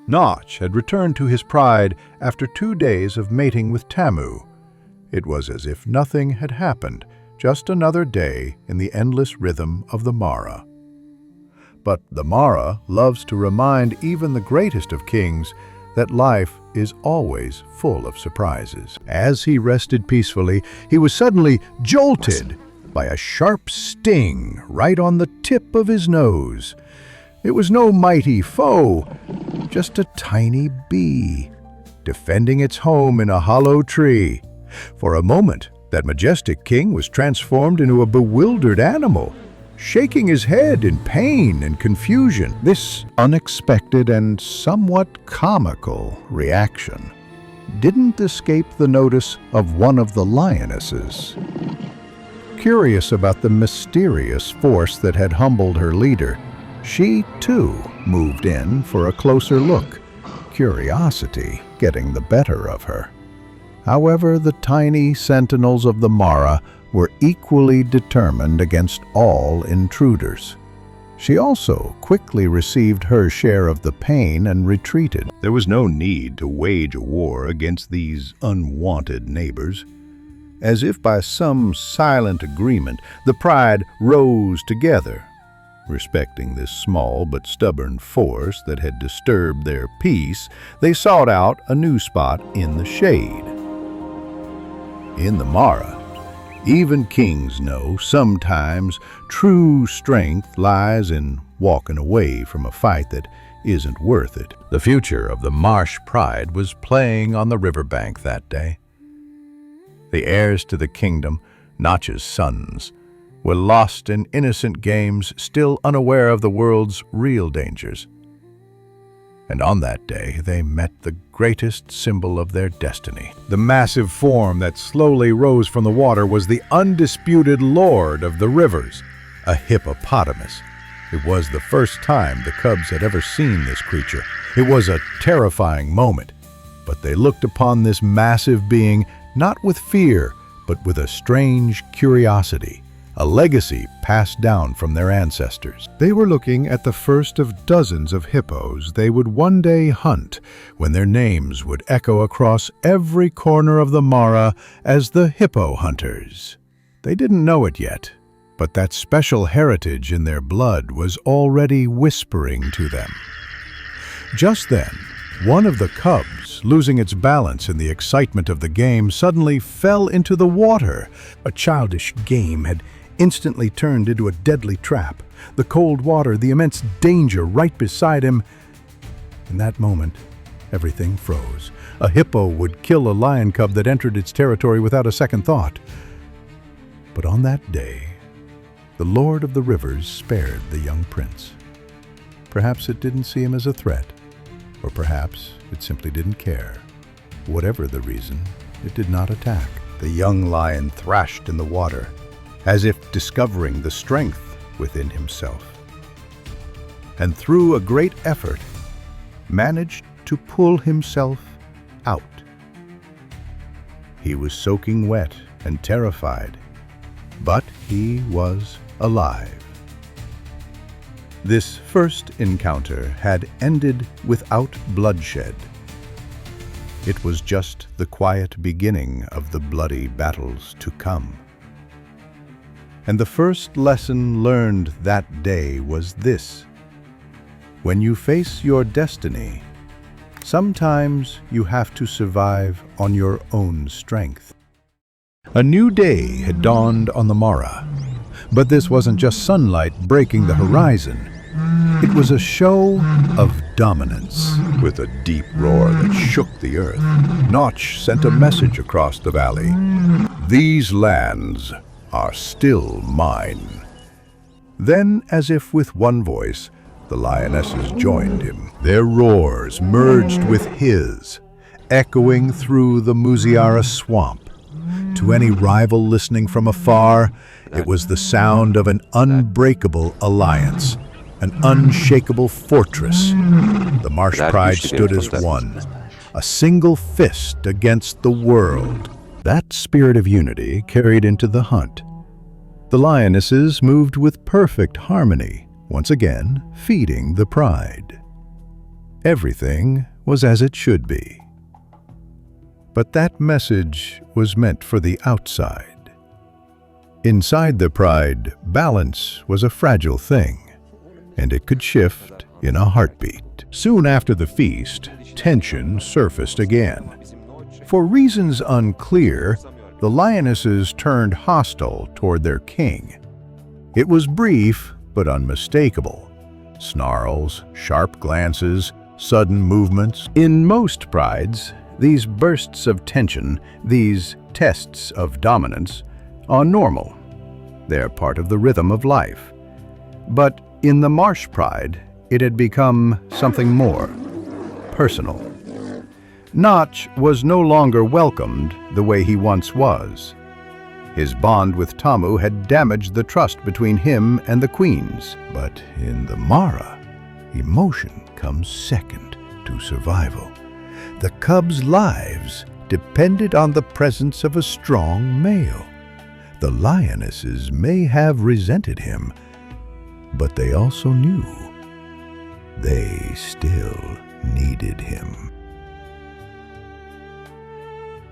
Notch had returned to his pride after 2 days of mating with Tamu. It was as if nothing had happened, just another day in the endless rhythm of the Mara. But the Mara loves to remind even the greatest of kings that life is always full of surprises. As he rested peacefully, he was suddenly jolted by a sharp sting right on the tip of his nose. It was no mighty foe, just a tiny bee, defending its home in a hollow tree. For a moment, that majestic king was transformed into a bewildered animal, shaking his head in pain and confusion. This unexpected and somewhat comical reaction didn't escape the notice of one of the lionesses. Curious about the mysterious force that had humbled her leader, she, too, moved in for a closer look, curiosity getting the better of her. However, the tiny sentinels of the Mara were equally determined against all intruders. She also quickly received her share of the pain and retreated. There was no need to wage a war against these unwanted neighbors. As if by some silent agreement, the Pride rose together. Respecting this small but stubborn force that had disturbed their peace, they sought out a new spot in the shade. In the Mara, even kings know sometimes true strength lies in walking away from a fight that isn't worth it. The future of the Marsh Pride was playing on the riverbank that day. The heirs to the kingdom, Notch's sons, were lost in innocent games, still unaware of the world's real dangers. And on that day, they met the greatest symbol of their destiny. The massive form that slowly rose from the water was the undisputed lord of the rivers, a hippopotamus. It was the first time the cubs had ever seen this creature. It was a terrifying moment, but they looked upon this massive being not with fear, but with a strange curiosity, a legacy passed down from their ancestors. They were looking at the first of dozens of hippos they would one day hunt, when their names would echo across every corner of the Mara as the hippo hunters. They didn't know it yet, but that special heritage in their blood was already whispering to them. Just then, one of the cubs, losing its balance in the excitement of the game, suddenly fell into the water. A childish game had instantly turned into a deadly trap. The cold water, the immense danger right beside him. In that moment, everything froze. A hippo would kill a lion cub that entered its territory without a second thought. But on that day, the Lord of the Rivers spared the young prince. Perhaps it didn't see him as a threat, or perhaps it simply didn't care. Whatever the reason, it did not attack. The young lion thrashed in the water, as if discovering the strength within himself, and through a great effort, managed to pull himself out. He was soaking wet and terrified, but he was alive. This first encounter had ended without bloodshed. It was just the quiet beginning of the bloody battles to come. And the first lesson learned that day was this: when you face your destiny, sometimes you have to survive on your own strength. A new day had dawned on the Mara, but this wasn't just sunlight breaking the horizon. It was a show of dominance. With a deep roar that shook the earth, Notch sent a message across the valley. "These lands are still mine." Then, as if with one voice, the lionesses joined him. Their roars merged with his, echoing through the Muziara swamp. To any rival listening from afar, it was the sound of an unbreakable alliance, an unshakable fortress. The Marsh Pride stood as one, a single fist against the world. That spirit of unity carried into the hunt. The lionesses moved with perfect harmony, once again feeding the Pride. Everything was as it should be. But that message was meant for the outside. Inside the pride, balance was a fragile thing, and it could shift in a heartbeat. Soon after the feast, tension surfaced again. For reasons unclear, the lionesses turned hostile toward their king. It was brief but unmistakable. Snarls, sharp glances, sudden movements. In most prides, these bursts of tension, these tests of dominance, are normal. They're part of the rhythm of life. But in the Marsh Pride, it had become something more personal. Notch was no longer welcomed the way he once was. His bond with Tamu had damaged the trust between him and the queens. But in the Mara, emotion comes second to survival. The cubs' lives depended on the presence of a strong male. The lionesses may have resented him, but they also knew they still needed him.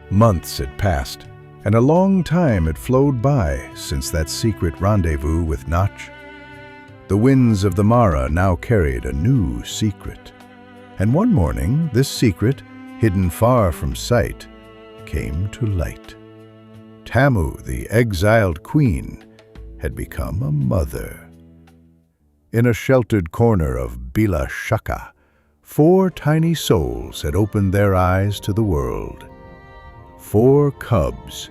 Months had passed, and a long time had flowed by since that secret rendezvous with Notch. The winds of the Mara now carried a new secret, and one morning this secret, hidden far from sight, came to light. Tamu, the exiled queen, had become a mother. In a sheltered corner of Bila Shaka, 4 tiny souls had opened their eyes to the world. 4 cubs,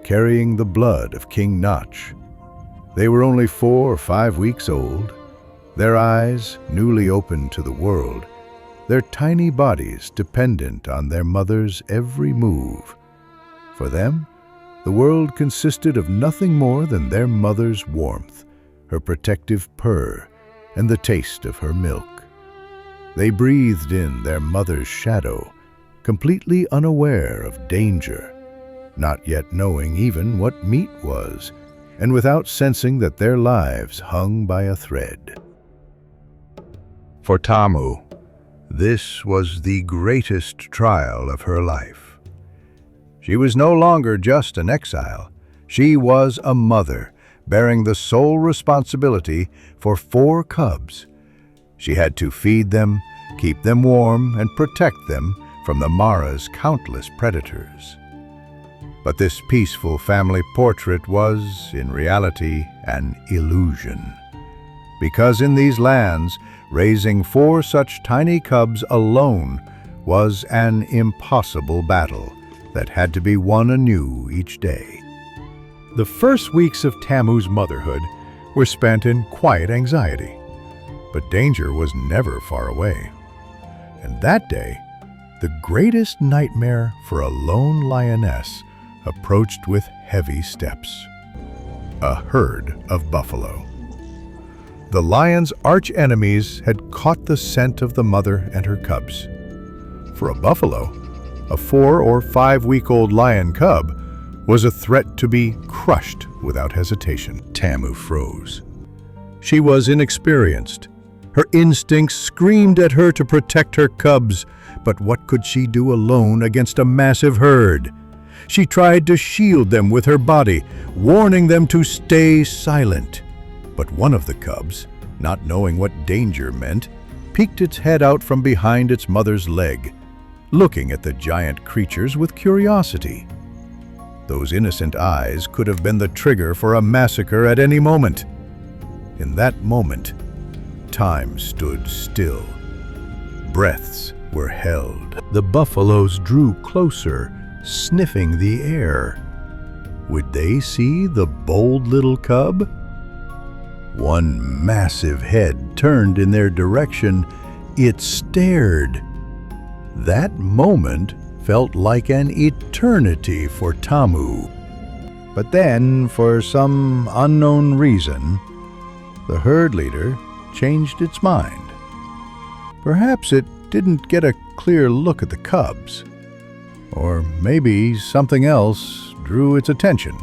carrying the blood of King Notch. They were only 4 or 5 weeks old, their eyes newly opened to the world, their tiny bodies dependent on their mother's every move. For them, the world consisted of nothing more than their mother's warmth, her protective purr, and the taste of her milk. They breathed in their mother's shadow, completely unaware of danger, not yet knowing even what meat was, and without sensing that their lives hung by a thread. For Tamu, this was the greatest trial of her life. She was no longer just an exile. She was a mother, bearing the sole responsibility for 4 cubs. She had to feed them, keep them warm, and protect them from the Mara's countless predators. But this peaceful family portrait was, in reality, an illusion. Because in these lands, raising 4 such tiny cubs alone was an impossible battle that had to be won anew each day. The first weeks of Tamu's motherhood were spent in quiet anxiety, but danger was never far away. And that day, the greatest nightmare for a lone lioness approached with heavy steps. A herd of buffalo. The lion's arch-enemies had caught the scent of the mother and her cubs. For a buffalo, a 4 or 5-week-old lion cub was a threat to be crushed without hesitation. Tamu froze. She was inexperienced. Her instincts screamed at her to protect her cubs, but what could she do alone against a massive herd? She tried to shield them with her body, warning them to stay silent. But one of the cubs, not knowing what danger meant, peeked its head out from behind its mother's leg, looking at the giant creatures with curiosity. Those innocent eyes could have been the trigger for a massacre at any moment. In that moment, time stood still. Breaths were held. The buffaloes drew closer, sniffing the air. Would they see the bold little cub? One massive head turned in their direction. It stared. That moment felt like an eternity for Tamu. But then, for some unknown reason, the herd leader changed its mind. Perhaps it didn't get a clear look at the cubs. Or maybe something else drew its attention.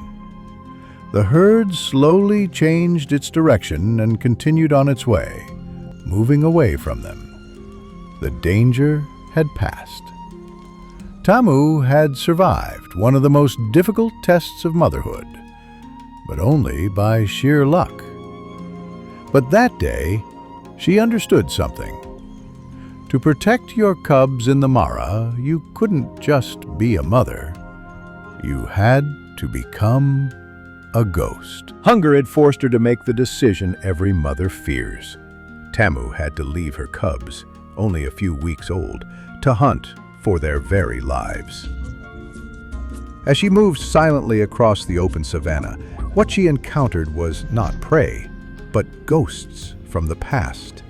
The herd slowly changed its direction and continued on its way, moving away from them. The danger had passed. Tamu had survived one of the most difficult tests of motherhood, but only by sheer luck. But that day, she understood something. To protect your cubs in the Mara, you couldn't just be a mother. You had to become a ghost. Hunger had forced her to make the decision every mother fears. Tamu had to leave her cubs, only a few weeks old, to hunt for their very lives. As she moved silently across the open savanna, what she encountered was not prey, but ghosts from the past.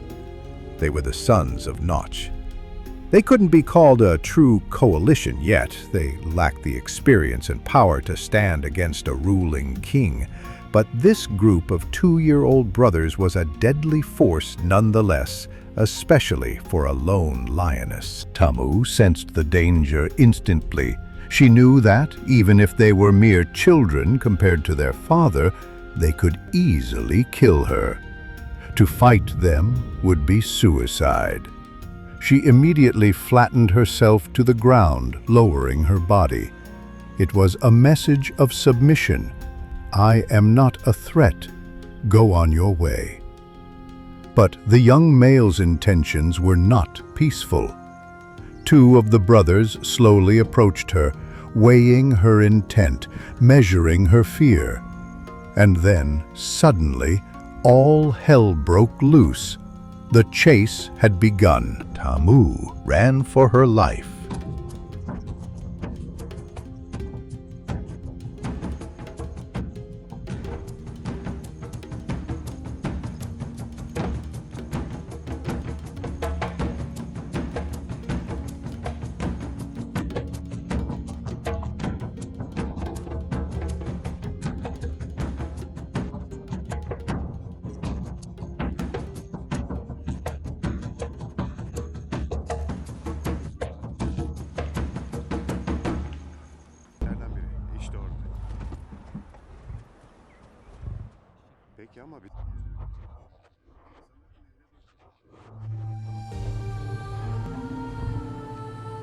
They were the sons of Notch. They couldn't be called a true coalition yet. They lacked the experience and power to stand against a ruling king. But this group of 2-year-old brothers was a deadly force nonetheless, especially for a lone lioness. Tamu sensed the danger instantly. She knew that, even if they were mere children compared to their father, they could easily kill her. To fight them would be suicide. She immediately flattened herself to the ground, lowering her body. It was a message of submission. I am not a threat. Go on your way. But the young male's intentions were not peaceful. 2 of the brothers slowly approached her, weighing her intent, measuring her fear. And then, suddenly, all hell broke loose. The chase had begun. Tamu ran for her life.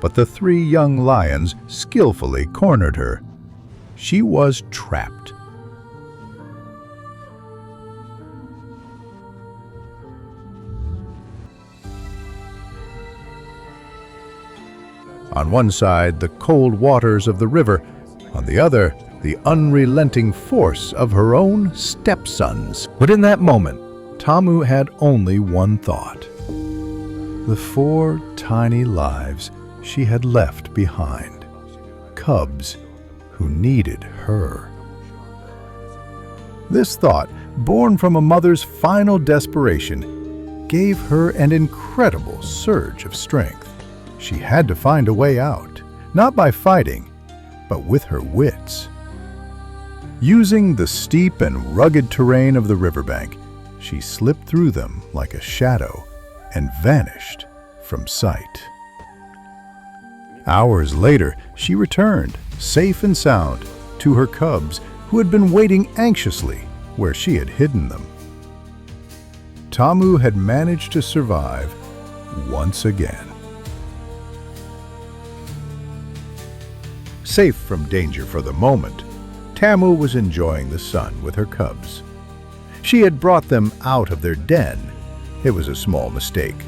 But the 3 young lions skillfully cornered her. She was trapped. On one side, the cold waters of the river. On the other, the unrelenting force of her own stepsons. But in that moment, Tamu had only one thought. The 4 tiny lives she had left behind. Cubs who needed her. This thought, born from a mother's final desperation, gave her an incredible surge of strength. She had to find a way out, not by fighting, but with her wits. Using the steep and rugged terrain of the riverbank, she slipped through them like a shadow and vanished from sight. Hours later, she returned, safe and sound, to her cubs who had been waiting anxiously where she had hidden them. Tamu had managed to survive once again. Safe from danger for the moment, Tamu was enjoying the sun with her cubs. She had brought them out of their den. It was a small mistake,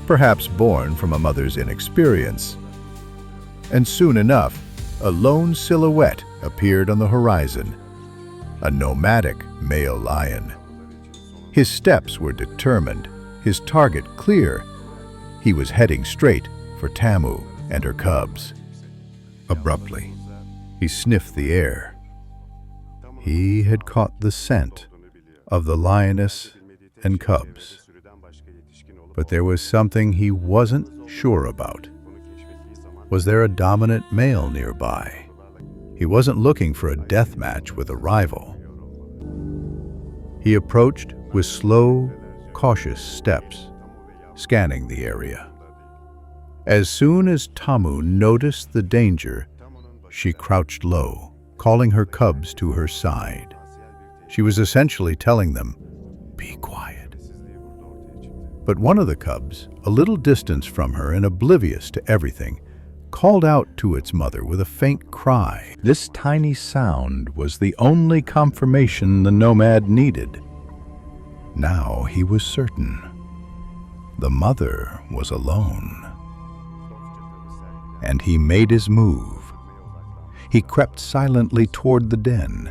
perhaps born from a mother's inexperience. And soon enough, a lone silhouette appeared on the horizon, a nomadic male lion. His steps were determined, his target clear. He was heading straight for Tamu and her cubs. Abruptly, he sniffed the air. He had caught the scent of the lioness and cubs. But there was something he wasn't sure about. Was there a dominant male nearby? He wasn't looking for a death match with a rival. He approached with slow, cautious steps, scanning the area. As soon as Tamu noticed the danger, she crouched low, calling her cubs to her side. She was essentially telling them, "Be quiet." But one of the cubs, a little distance from her and oblivious to everything, called out to its mother with a faint cry. This tiny sound was the only confirmation the nomad needed. Now he was certain. The mother was alone. And he made his move. He crept silently toward the den.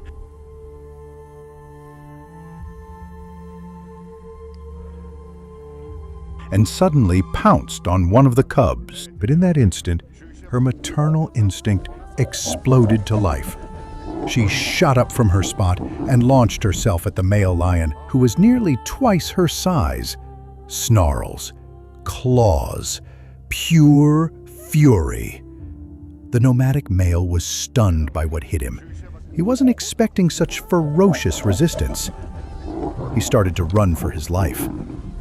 And suddenly pounced on one of the cubs. But in that instant, her maternal instinct exploded to life. She shot up from her spot and launched herself at the male lion, who was nearly twice her size. Snarls, claws, pure fury. The nomadic male was stunned by what hit him. He wasn't expecting such ferocious resistance. He started to run for his life,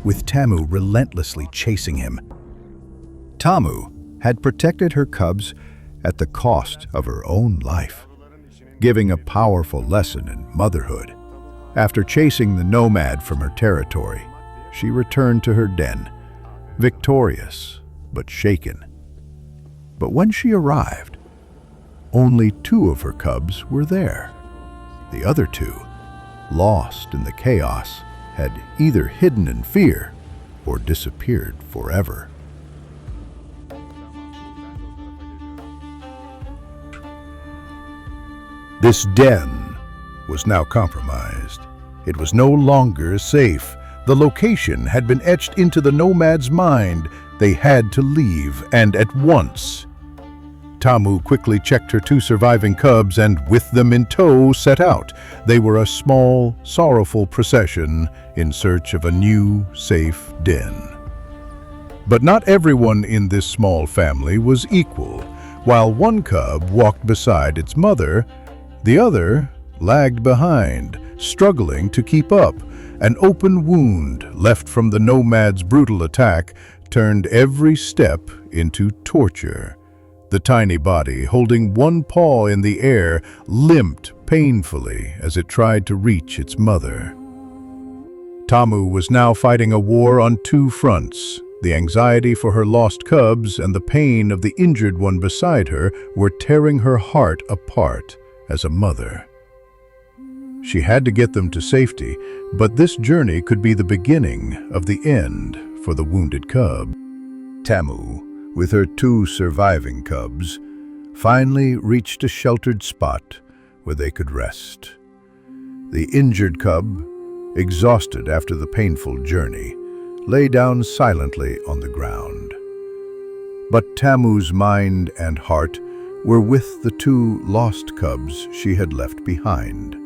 with Tamu relentlessly chasing him. Tamu had protected her cubs at the cost of her own life, giving a powerful lesson in motherhood. After chasing the nomad from her territory, she returned to her den, victorious but shaken. But when she arrived, only 2 of her cubs were there. The other 2, lost in the chaos, had either hidden in fear or disappeared forever. This den was now compromised. It was no longer safe. The location had been etched into the nomad's mind. They had to leave, and at once. Tamu quickly checked her 2 surviving cubs and, with them in tow, set out. They were a small, sorrowful procession in search of a new, safe den. But not everyone in this small family was equal. While one cub walked beside its mother, the other lagged behind, struggling to keep up. An open wound left from the nomad's brutal attack turned every step into torture. The tiny body, holding one paw in the air, limped painfully as it tried to reach its mother. Tamu was now fighting a war on 2 fronts. The anxiety for her lost cubs and the pain of the injured one beside her were tearing her heart apart as a mother. She had to get them to safety, but this journey could be the beginning of the end for the wounded cub. Tamu, with her 2 surviving cubs, finally reached a sheltered spot where they could rest. The injured cub, exhausted after the painful journey, lay down silently on the ground. But Tamu's mind and heart were with the 2 lost cubs she had left behind.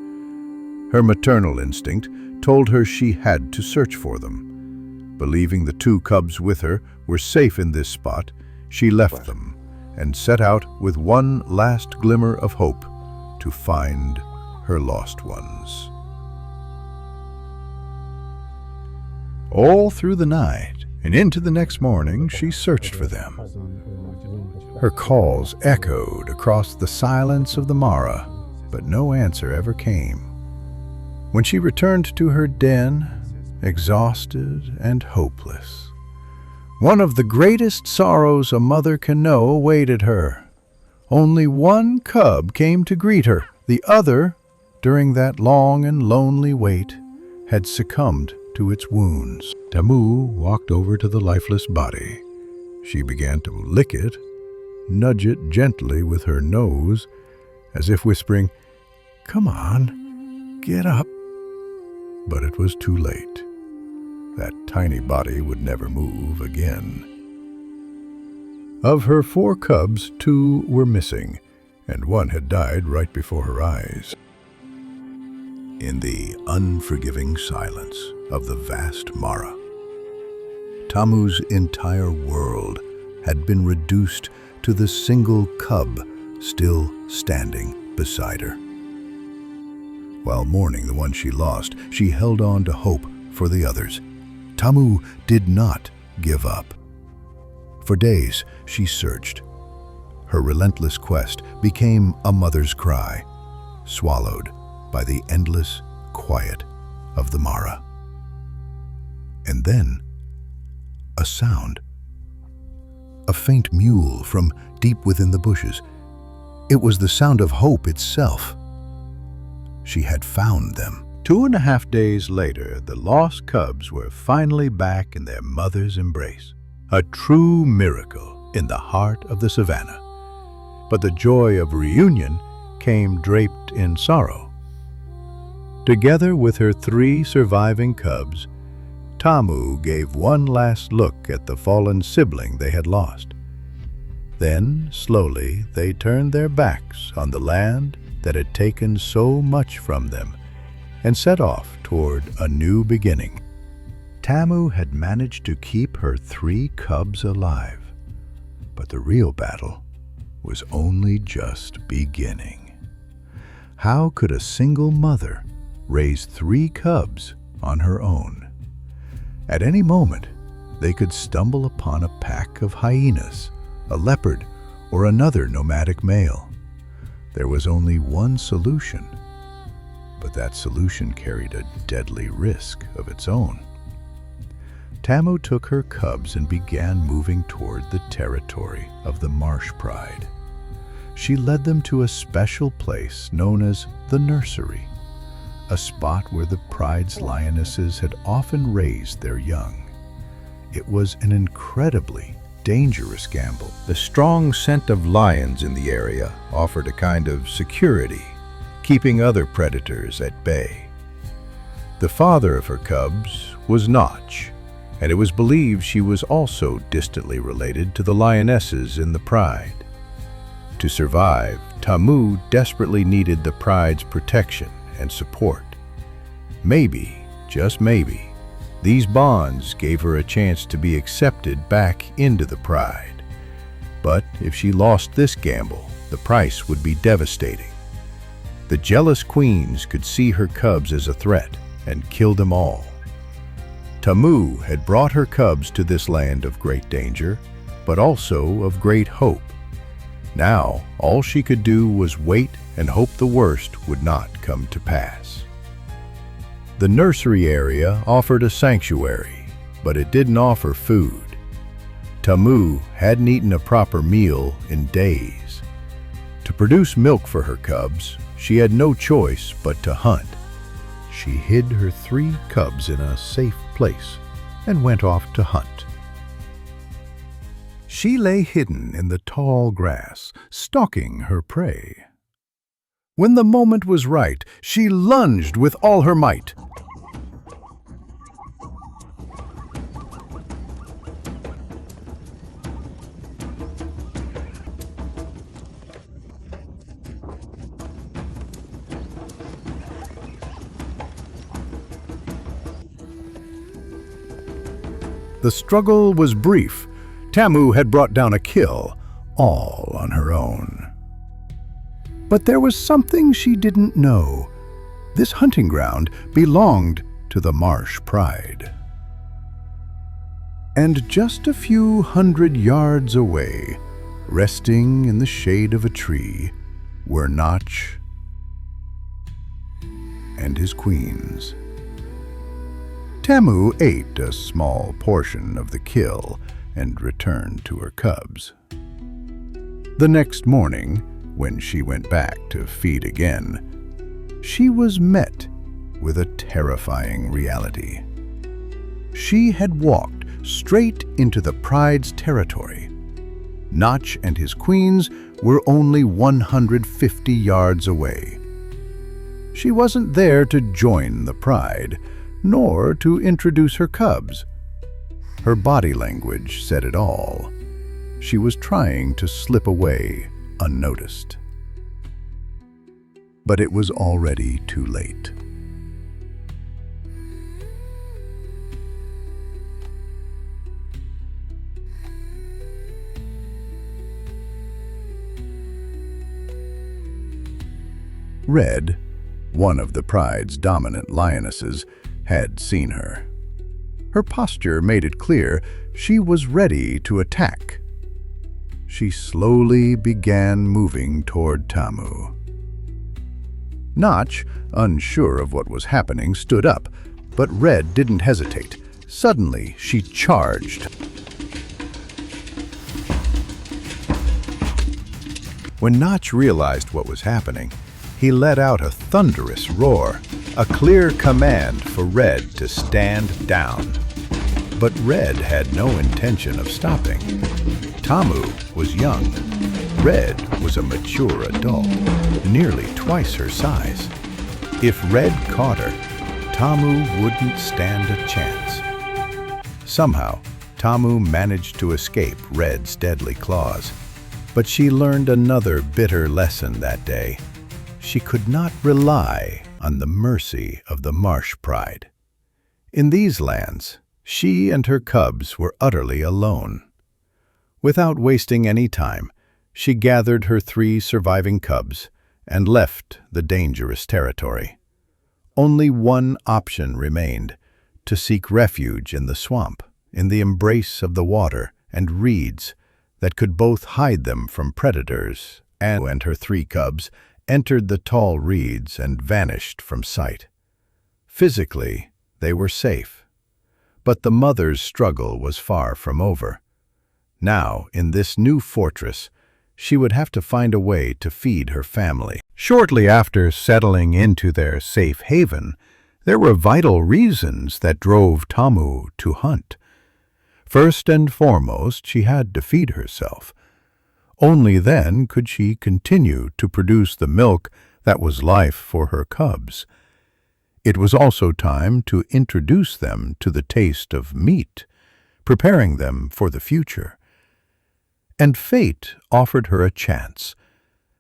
Her maternal instinct told her she had to search for them. Believing the 2 cubs with her were safe in this spot, she left them and set out with one last glimmer of hope to find her lost ones. All through the night and into the next morning, she searched for them. Her calls echoed across the silence of the Mara, but no answer ever came. When she returned to her den, exhausted and hopeless, one of the greatest sorrows a mother can know awaited her. Only one cub came to greet her. The other, during that long and lonely wait, had succumbed to its wounds. Tamu walked over to the lifeless body. She began to lick it, nudge it gently with her nose, as if whispering, "Come on, get up." But it was too late. That tiny body would never move again. Of her 4 cubs, 2 were missing, and one had died right before her eyes. In the unforgiving silence of the vast Mara, Tamu's entire world had been reduced to the single cub still standing beside her. While mourning the one she lost, she held on to hope for the others. Tamu did not give up. For days, she searched. Her relentless quest became a mother's cry, swallowed by the endless quiet of the Mara. And then, a sound. A faint mewl from deep within the bushes. It was the sound of hope itself. She had found them. 2.5 days later, the lost cubs were finally back in their mother's embrace. A true miracle in the heart of the savannah. But the joy of reunion came draped in sorrow. Together with her 3 surviving cubs, Tamu gave one last look at the fallen sibling they had lost. Then, slowly, they turned their backs on the land that had taken so much from them and set off toward a new beginning. Tamu had managed to keep her 3 cubs alive, but the real battle was only just beginning. How could a single mother raise 3 cubs on her own? At any moment, they could stumble upon a pack of hyenas, a leopard, or another nomadic male. There was only one solution, but that solution carried a deadly risk of its own. Tamu took her cubs and began moving toward the territory of the Marsh Pride. She led them to a special place known as the nursery, a spot where the pride's lionesses had often raised their young. It was an incredibly dangerous gamble. The strong scent of lions in the area offered a kind of security, keeping other predators at bay. The father of her cubs was Notch, and it was believed she was also distantly related to the lionesses in the pride. To survive, Tamu desperately needed the pride's protection and support. Maybe, just maybe, these bonds gave her a chance to be accepted back into the pride. But if she lost this gamble, the price would be devastating. The jealous queens could see her cubs as a threat and kill them all. Tamu had brought her cubs to this land of great danger, but also of great hope. Now, all she could do was wait and hope the worst would not come to pass. The nursery area offered a sanctuary, but it didn't offer food. Tamu hadn't eaten a proper meal in days. To produce milk for her cubs, she had no choice but to hunt. She hid her 3 cubs in a safe place and went off to hunt. She lay hidden in the tall grass, stalking her prey. When the moment was right, she lunged with all her might. The struggle was brief. Tamu had brought down a kill, all on her own. But there was something she didn't know. This hunting ground belonged to the Marsh Pride. And just a few 100 yards away, resting in the shade of a tree, were Notch and his queens. Tamu ate a small portion of the kill and returned to her cubs. The next morning, when she went back to feed again, she was met with a terrifying reality. She had walked straight into the pride's territory. Notch and his queens were only 150 yards away. She wasn't there to join the pride, nor to introduce her cubs. Her body language said it all. She was trying to slip away unnoticed. But it was already too late. Red, one of the pride's dominant lionesses, had seen her. Her posture made it clear she was ready to attack. She slowly began moving toward Tamu. Notch, unsure of what was happening, stood up, but Red didn't hesitate. Suddenly, she charged. When Notch realized what was happening, he let out a thunderous roar, a clear command for Red to stand down. But Red had no intention of stopping. Tamu was young. Red was a mature adult, nearly twice her size. If Red caught her, Tamu wouldn't stand a chance. Somehow, Tamu managed to escape Red's deadly claws. But she learned another bitter lesson that day. She could not rely on the mercy of the Marsh Pride. In these lands, she and her cubs were utterly alone. Without wasting any time, she gathered her 3 surviving cubs and left the dangerous territory. Only one option remained: to seek refuge in the swamp, in the embrace of the water and reeds that could both hide them from predators. And her 3 cubs entered the tall reeds and vanished from sight. Physically, they were safe, but the mother's struggle was far from over. Now, in this new fortress, she would have to find a way to feed her family. Shortly after settling into their safe haven, there were vital reasons that drove Tamu to hunt. First and foremost, she had to feed herself. Only then could she continue to produce the milk that was life for her cubs. It was also time to introduce them to the taste of meat, preparing them for the future. And fate offered her a chance.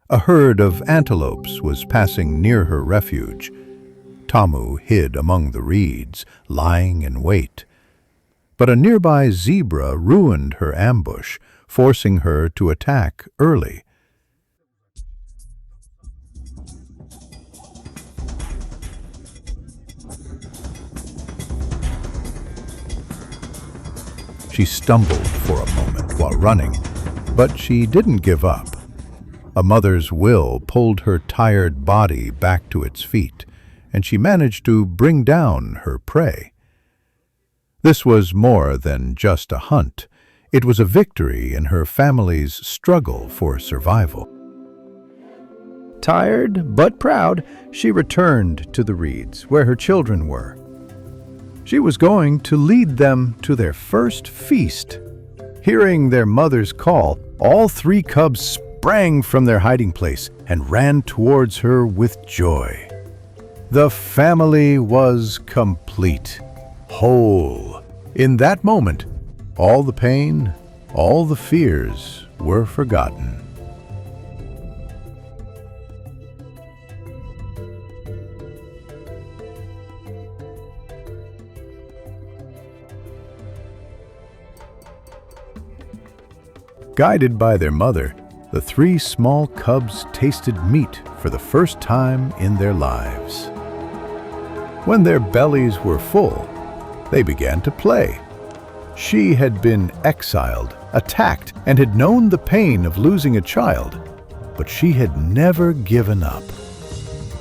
A herd of antelopes was passing near her refuge. Tamu hid among the reeds, lying in wait. But a nearby zebra ruined her ambush, forcing her to attack early. She stumbled for a moment while running, but she didn't give up. A mother's will pulled her tired body back to its feet, and she managed to bring down her prey. This was more than just a hunt. It was a victory in her family's struggle for survival. Tired but proud, she returned to the reeds where her children were. She was going to lead them to their first feast. Hearing their mother's call, all 3 cubs sprang from their hiding place and ran towards her with joy. The family was complete, whole. In that moment, all the pain, all the fears were forgotten. Guided by their mother, the 3 small cubs tasted meat for the first time in their lives. When their bellies were full, they began to play. She had been exiled, attacked, and had known the pain of losing a child, but she had never given up.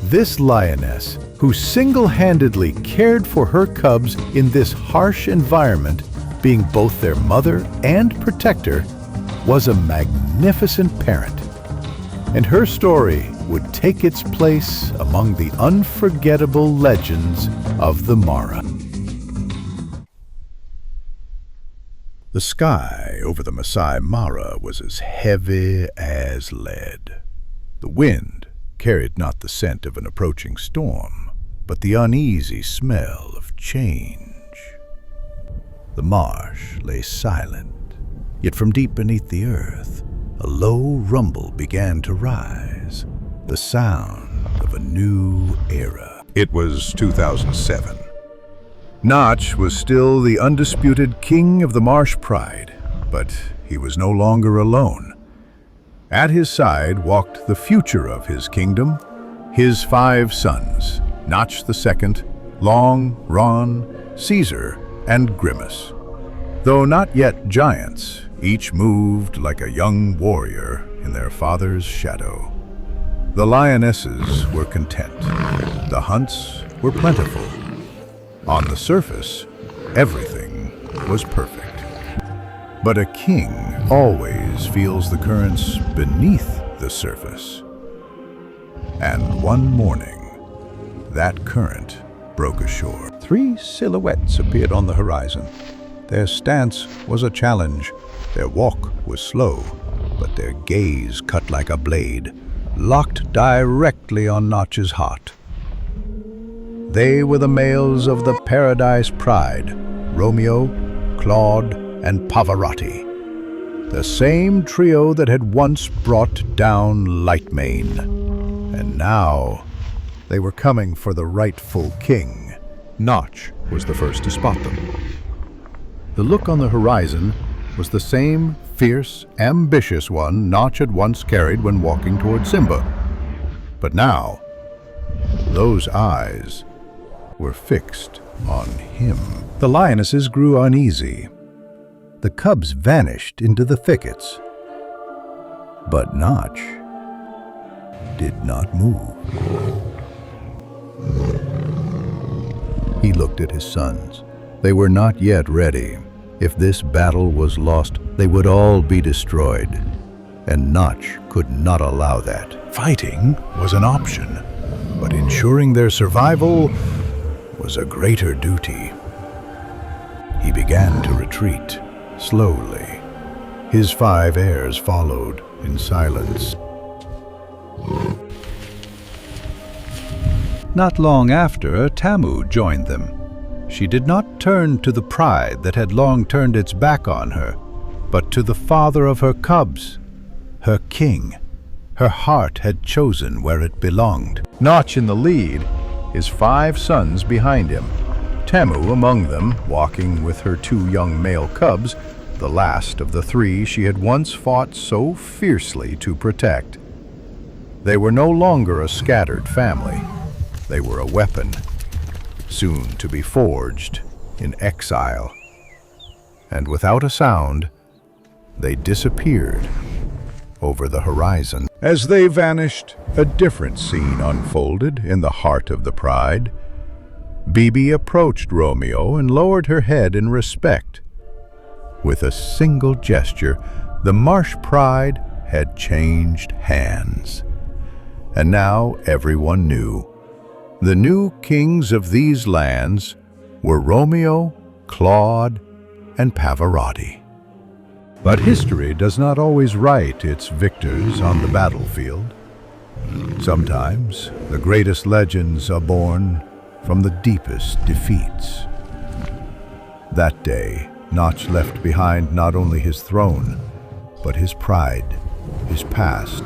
This lioness, who single-handedly cared for her cubs in this harsh environment, being both their mother and protector, was a magnificent parent, and her story would take its place among the unforgettable legends of the Mara. The sky over the Masai Mara was as heavy as lead. The wind carried not the scent of an approaching storm, but the uneasy smell of change. The marsh lay silent. Yet from deep beneath the earth, a low rumble began to rise, the sound of a new era. It was 2007. Notch was still the undisputed king of the Marsh Pride, but he was no longer alone. At his side walked the future of his kingdom, his 5 sons, Notch II, Long, Ron, Caesar, and Grimace. Though not yet giants, each moved like a young warrior in their father's shadow. The lionesses were content. The hunts were plentiful. On the surface, everything was perfect. But a king always feels the currents beneath the surface. And one morning, that current broke ashore. 3 silhouettes appeared on the horizon. Their stance was a challenge. Their walk was slow, but their gaze cut like a blade, locked directly on Notch's heart. They were the males of the Paradise Pride, Romeo, Claude, and Pavarotti, the same trio that had once brought down Lightmane. And now they were coming for the rightful king. Notch was the first to spot them. The look on the horizon was the same fierce, ambitious one Notch had once carried when walking toward Simba. But now, those eyes were fixed on him. The lionesses grew uneasy. The cubs vanished into the thickets. But Notch did not move. He looked at his sons. They were not yet ready. If this battle was lost, they would all be destroyed. And Notch could not allow that. Fighting was an option, but ensuring their survival was a greater duty. He began to retreat, slowly. His 5 heirs followed in silence. Not long after, Tamu joined them. She did not turn to the pride that had long turned its back on her, but to the father of her cubs, her king. Her heart had chosen where it belonged. Notch in the lead, his 5 sons behind him. Tamu among them, walking with her 2 young male cubs, the last of the 3 she had once fought so fiercely to protect. They were no longer a scattered family. They were a weapon, soon to be forged in exile. And without a sound, they disappeared over the horizon. As they vanished, a different scene unfolded in the heart of the pride. Bibi approached Romeo and lowered her head in respect. With a single gesture, the Marsh Pride had changed hands. And now everyone knew. The new kings of these lands were Romeo, Claude, and Pavarotti. But history does not always write its victors on the battlefield. Sometimes the greatest legends are born from the deepest defeats. That day, Notch left behind not only his throne, but his pride, his past,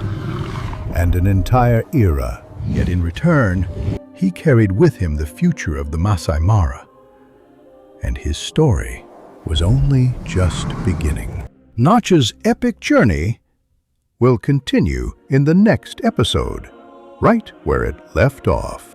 and an entire era. Yet in return, he carried with him the future of the Masai Mara. And his story was only just beginning. Notch's epic journey will continue in the next episode, right where it left off.